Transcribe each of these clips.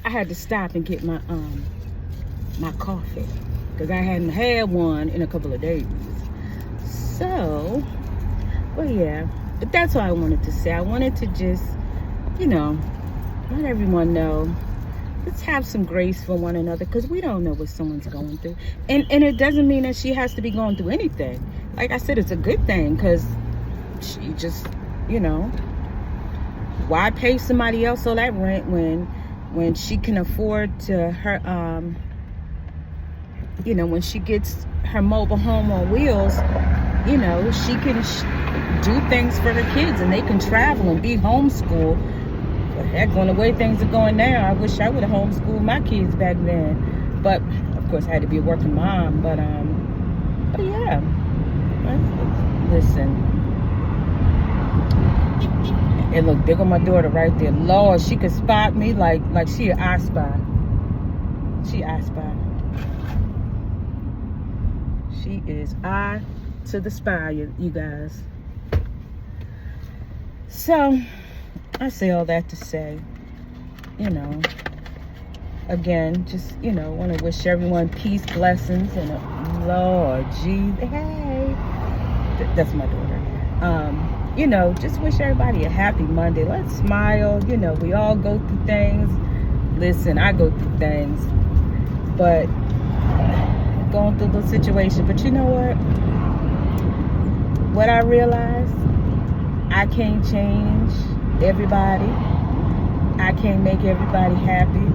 I had to stop and get my my coffee because I hadn't had one in a couple of days. So, well, yeah. But that's all I wanted to say. I wanted to just, let everyone know. Let's have some grace for one another because we don't know what someone's going through. And it doesn't mean that she has to be going through anything. Like I said, it's a good thing because she just, why pay somebody else all that rent when she can afford to when she gets her mobile home on wheels, she can do things for her kids and they can travel and be homeschooled. But heck, on the way things are going now, I wish I would have homeschooled my kids back then. But of course, I had to be a working mom. But yeah, listen. And look, there go my daughter right there. Lord, she could spot me like she an I Spy. She I Spy. She is eye to the spy, you guys. So, I say all that to say, again, just, want to wish everyone peace, blessings, and Lord, gee, hey, that's my daughter. Just wish everybody a happy Monday. Let's smile. We all go through things. Listen, I go through things, but going through the situation. But you know what I realized? I can't change everybody. I can't make everybody happy.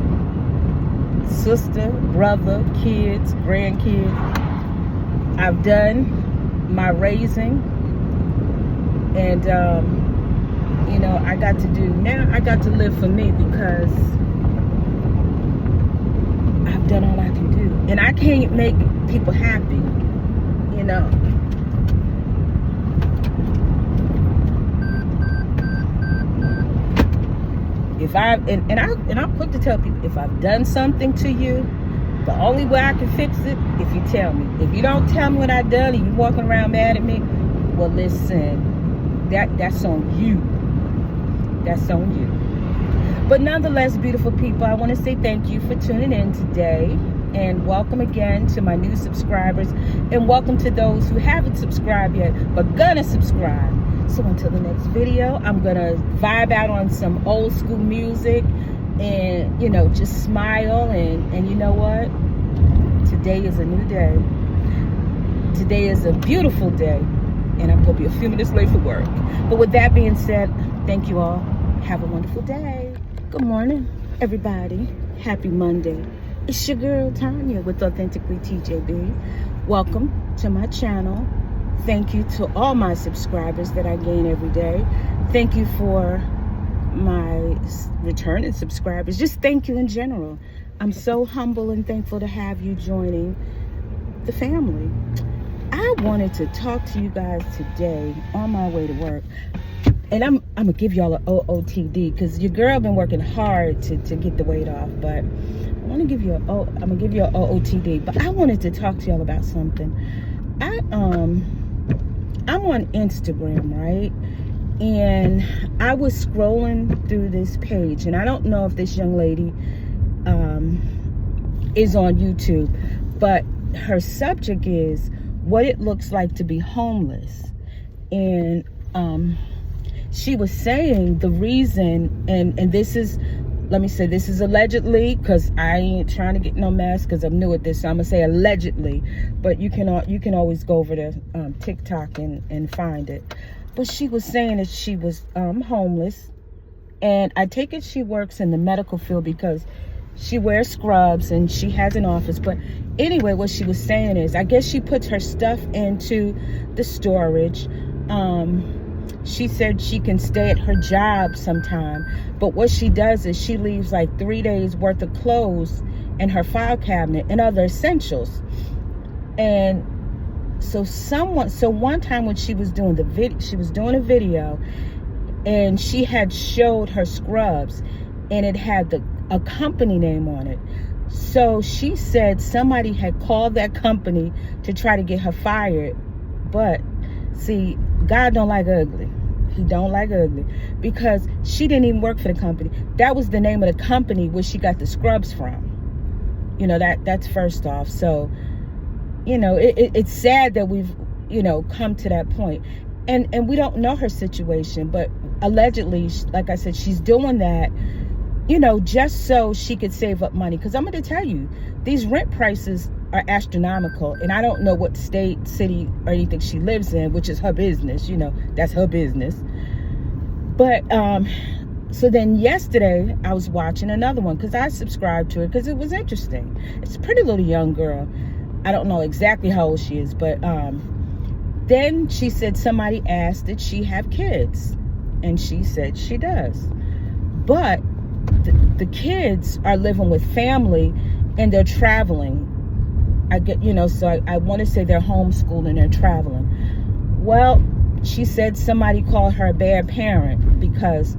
Sister, brother, kids, grandkids. I've done my raising, and I got to live for me because I've done all I can do. And I can't make people happy, If I'm quick to tell people, if I've done something to you, the only way I can fix it, if you tell me. If you don't tell me what I've done and you walking around mad at me, well, listen, that's on you. That's on you. But nonetheless, beautiful people, I want to say thank you for tuning in today. And welcome again to my new subscribers. And welcome to those who haven't subscribed yet, but gonna subscribe. So until the next video, I'm gonna vibe out on some old school music and, just smile. And you know what? Today is a new day. Today is a beautiful day. And I'm gonna be a few minutes late for work. But with that being said, thank you all. Have a wonderful day. Good morning, everybody. Happy Monday. It's your girl Tanya with Authentically TJB. Welcome to my channel. Thank you to all my subscribers that I gain every day. Thank you for my returning subscribers. Just thank you in general. I'm so humble and thankful to have you joining the family. I wanted to talk to you guys today on my way to work. And I'm gonna give y'all an OOTD because your girl been working hard to get the weight off. But I'm gonna give you an OOTD. But I wanted to talk to y'all about something. I'm on Instagram, right? And I was scrolling through this page, and I don't know if this young lady is on YouTube, but her subject is what it looks like to be homeless. And she was saying the reason, and this is, let me say, this is allegedly, because I ain't trying to get no mess, because I'm new at this, so I'm gonna say allegedly, but you can always go over to TikTok and find it. But she was saying that she was homeless, and I take it she works in the medical field because she wears scrubs and she has an office. But anyway, what she was saying is, I guess she puts her stuff into the storage. She said she can stay at her job sometime, but what she does is she leaves like 3 days worth of clothes in her file cabinet and other essentials. And so one time when she was doing a video, and she had showed her scrubs, and it had a company name on it. So she said somebody had called that company to try to get her fired. But see, God don't like ugly. He don't like ugly. Because she didn't even work for the company. That was the name of the company where she got the scrubs from. You know, that's first off. So, you know, it's sad that we've, you know, come to that point. And we don't know her situation, but allegedly, like I said, she's doing that, you know, just so she could save up money. Because I'm going to tell you, these rent prices are astronomical. And I don't know what state, city, or anything she lives in, which is her business. You know, that's her business. But, so then yesterday, I was watching another one because I subscribed to it because it was interesting. It's a pretty little young girl. I don't know exactly how old she is, but then she said somebody asked did she have kids, and she said she does, but the kids are living with family and they're traveling. I get, you know, so I want to say they're homeschooled and they're traveling. Well, she said somebody called her a bad parent because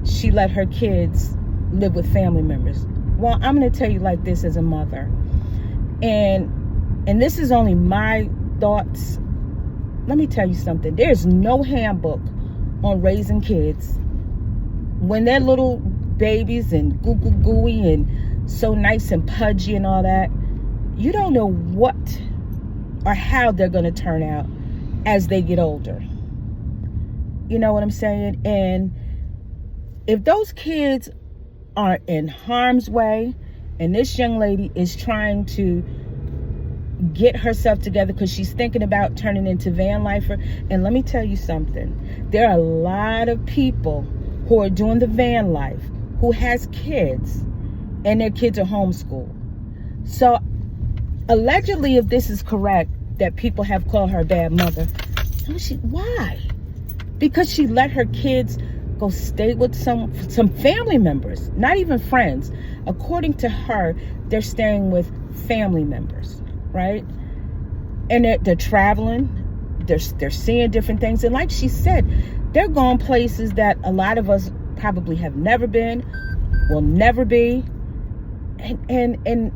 she let her kids live with family members. Well, I'm going to tell you like this as a mother, and this is only my thoughts. Let me tell you something. There's no handbook on raising kids when they're little babies and gooey and so nice and pudgy and all that. You don't know what or how they're going to turn out as they get older. You know what I'm saying? And if those kids are in harm's way and this young lady is trying to get herself together because she's thinking about turning into van lifer, and let me tell you something, there are a lot of people who are doing the van life who has kids and their kids are homeschooled. So allegedly, if this is correct, that people have called her a bad mother, why? Because she let her kids go stay with some family members, not even friends. According to her, they're staying with family members, right? And they're traveling, they're seeing different things, and like she said, they're going places that a lot of us probably have never been, will never be, and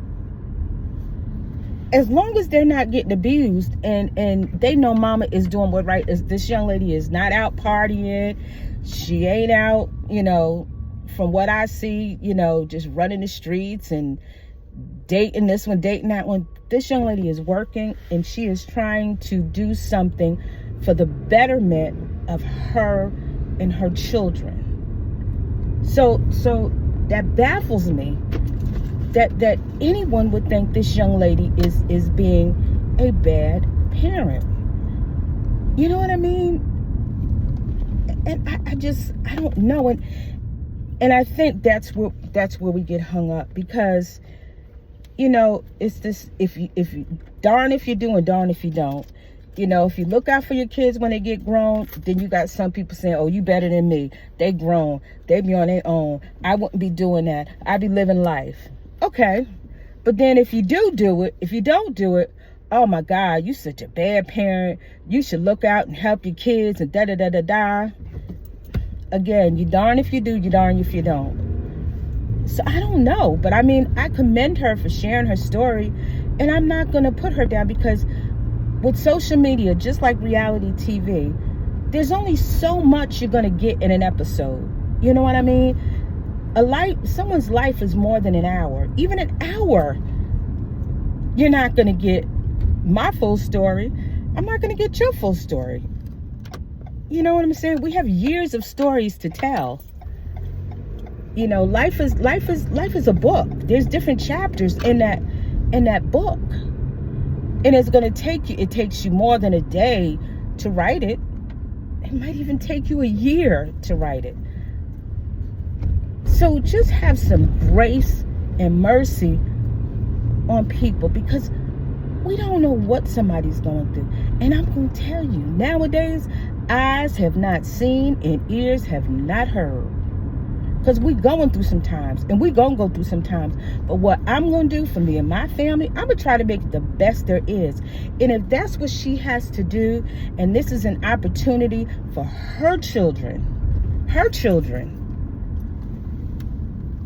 as long as they're not getting abused and they know mama is doing what right, is this young lady is not out partying, she ain't out, you know, from what I see, you know, just running the streets and dating this one, dating that one. This young lady is working and she is trying to do something for the betterment of her and her children. So that baffles me that anyone would think this young lady is being a bad parent. You know what I mean? And I don't know. And I think that's where we get hung up, because, you know, it's this, if you darn if you do and darn if you don't. You know, if you look out for your kids when they get grown, then you got some people saying, oh, you better than me. They grown. They be on their own. I wouldn't be doing that. I be living life. Okay. But then if you do it, if you don't do it, oh my God, you such a bad parent. You should look out and help your kids and da-da-da-da-da. Again, you darn if you do, you darn if you don't. So I don't know. But I mean, I commend her for sharing her story. And I'm not going to put her down, because with social media, just like reality TV, there's only so much you're going to get in an episode. You know what I mean? Someone's life is more than an hour. Even an hour, you're not going to get my full story. I'm not going to get your full story. You know what I'm saying? We have years of stories to tell. You know, life is a book. There's different chapters in that book. And it's going to take you, it takes you more than a day to write it. It might even take you a year to write it. So just have some grace and mercy on people, because we don't know what somebody's going through. And I'm going to tell you, nowadays, eyes have not seen and ears have not heard. Because we going through some times, and we going to go through some times. But what I'm going to do for me and my family, I'm going to try to make it the best there is. And if that's what she has to do, and this is an opportunity for her children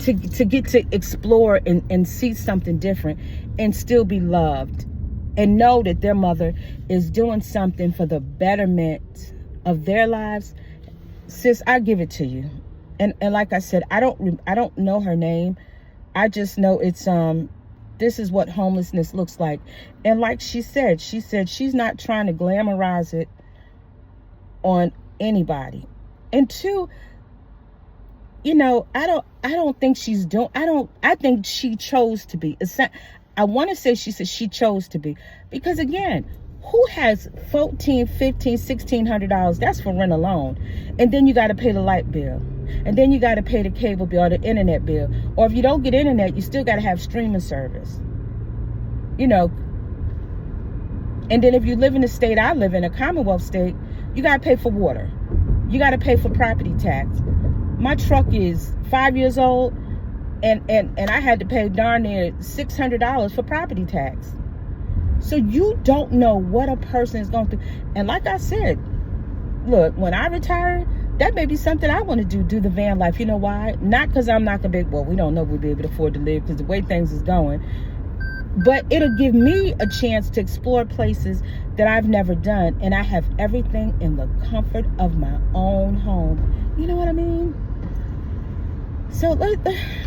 to get to explore and see something different and still be loved and know that their mother is doing something for the betterment of their lives, sis, I give it to you. And like I said, I don't know her name. I just know it's this is what homelessness looks like. And like she said she's not trying to glamorize it on anybody. And two, you know, I don't think she's doing, I think she chose to be. I want to say she said she chose to be, because again, who has $1,400, $1,500, $1,600? That's for rent alone. And then you got to pay the light bill. And then you got to pay the cable bill or the internet bill. Or if you don't get internet, you still got to have streaming service. You know. And then if you live in the state I live in, a Commonwealth state, you got to pay for water. You got to pay for property tax. My truck is 5 years old, and I had to pay darn near $600 for property tax. So you don't know what a person is going through. And like I said, look, when I retire, that may be something I want to do the van life. You know why? Not because I'm not going to be, well, we don't know if we'll be able to afford to live because the way things is going. But it'll give me a chance to explore places that I've never done. And I have everything in the comfort of my own home. You know what I mean? So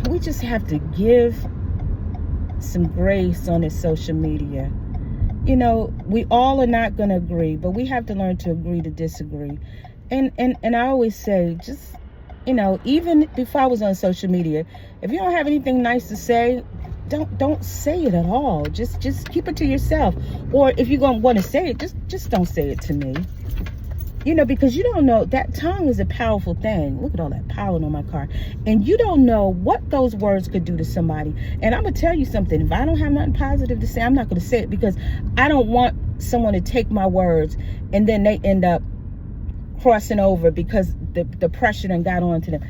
we just have to give some grace on this social media. You know, we all are not going to agree, but we have to learn to agree to disagree. And I always say, just, you know, even before I was on social media, if you don't have anything nice to say, don't say it at all. Just keep it to yourself. Or if you're going to want to say it, just don't say it to me. You know, because you don't know, that tongue is a powerful thing. Look at all that pollen on my car. And you don't know what those words could do to somebody. And I'm going to tell you something. If I don't have nothing positive to say, I'm not going to say it, because I don't want someone to take my words and then they end up crossing over because the pressure done got on to them.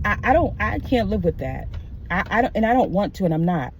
I can't live with that. I don't want to, and I'm not.